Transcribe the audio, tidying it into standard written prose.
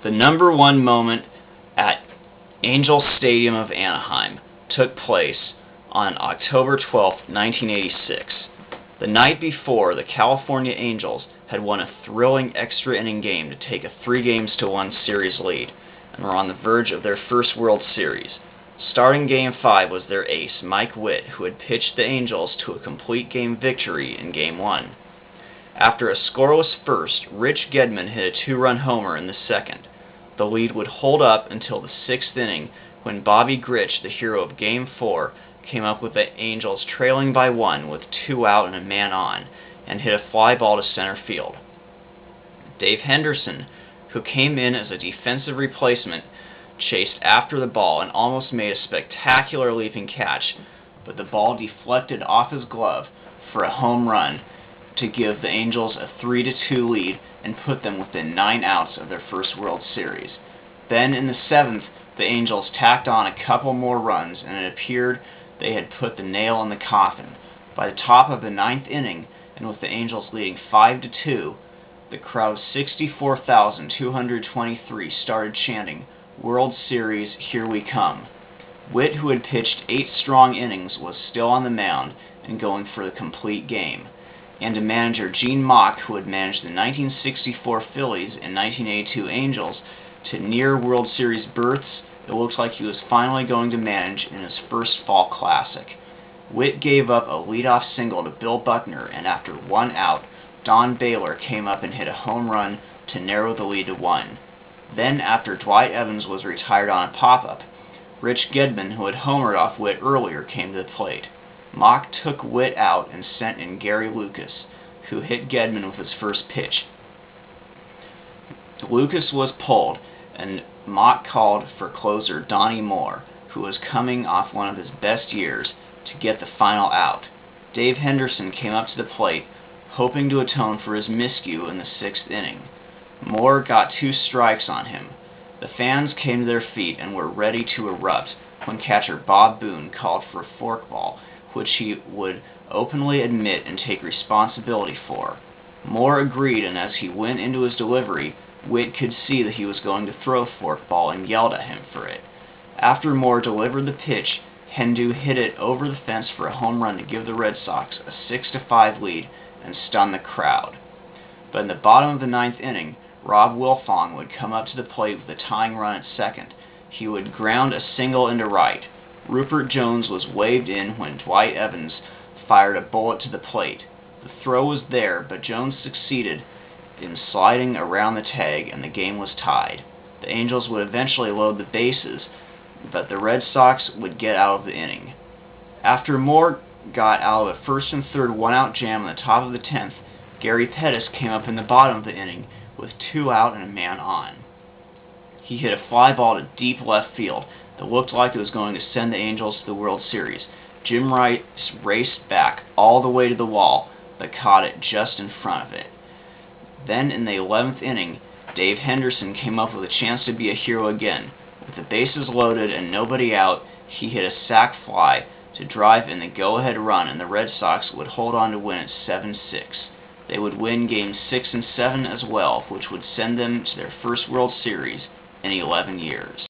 The number one moment at Angel Stadium of Anaheim took place on October 12, 1986. The night before, the California Angels had won a thrilling extra-inning game to take a 3-1 series lead, and were on the verge of their first World Series. Starting Game 5 was their ace, Mike Witt, who had pitched the Angels to a complete game victory in Game 1. After a scoreless first, Rich Gedman hit a 2-run homer in the second. The lead would hold up until the 6th inning, when Bobby Grich, the hero of Game 4, came up with the Angels trailing by 1 with 2 out and a man on, and hit a fly ball to center field. Dave Henderson, who came in as a defensive replacement, chased after the ball and almost made a spectacular leaping catch, but the ball deflected off his glove for a home run to give the Angels a 3-2 lead and put them within 9 outs of their first World Series. Then in the 7th, the Angels tacked on a couple more runs, and it appeared they had put the nail in the coffin. By the top of the 9th inning, and with the Angels leading 5-2, the crowd 64,223 started chanting, "World Series, here we come." Witt, who had pitched 8 strong innings, was still on the mound and going for the complete game. And to manager Gene Mauch, who had managed the 1964 Phillies and 1982 Angels to near World Series berths, it looked like he was finally going to manage in his first fall classic. Witt gave up a leadoff single to Bill Buckner, and after 1 out, Don Baylor came up and hit a home run to narrow the lead to 1. Then, after Dwight Evans was retired on a pop-up, Rich Gedman, who had homered off Witt earlier, came to the plate. Mauch took Witt out and sent in Gary Lucas, who hit Gedman with his first pitch. Lucas was pulled, and Mauch called for closer Donnie Moore, who was coming off one of his best years, to get the final out. Dave Henderson came up to the plate, hoping to atone for his miscue in the 6th inning. Moore got 2 strikes on him. The fans came to their feet and were ready to erupt when catcher Bob Boone called for a forkball, which he would openly admit and take responsibility for. Moore agreed, and as he went into his delivery, Witt could see that he was going to throw a forkball and yelled at him for it. After Moore delivered the pitch, Hendu hit it over the fence for a home run to give the Red Sox a 6-5 lead and stun the crowd. But in the bottom of the 9th inning, Rob Wilfong would come up to the plate with a tying run at second. He would ground a single into right. Rupert Jones was waved in when Dwight Evans fired a bullet to the plate. The throw was there, but Jones succeeded in sliding around the tag, and the game was tied. The Angels would eventually load the bases, but the Red Sox would get out of the inning. After Moore got out of a 1st and 3rd 1-out jam on the top of the 10th, Gary Pettis came up in the bottom of the inning with 2 out and a man on. He hit a fly ball to deep left field that looked like it was going to send the Angels to the World Series. Jim Rice raced back all the way to the wall, but caught it just in front of it. Then in the 11th inning, Dave Henderson came up with a chance to be a hero again. With the bases loaded and nobody out, he hit a sac fly to drive in the go-ahead run, and the Red Sox would hold on to win it 7-6. They would win Games 6 and 7 as well, which would send them to their first World Series in 11 years.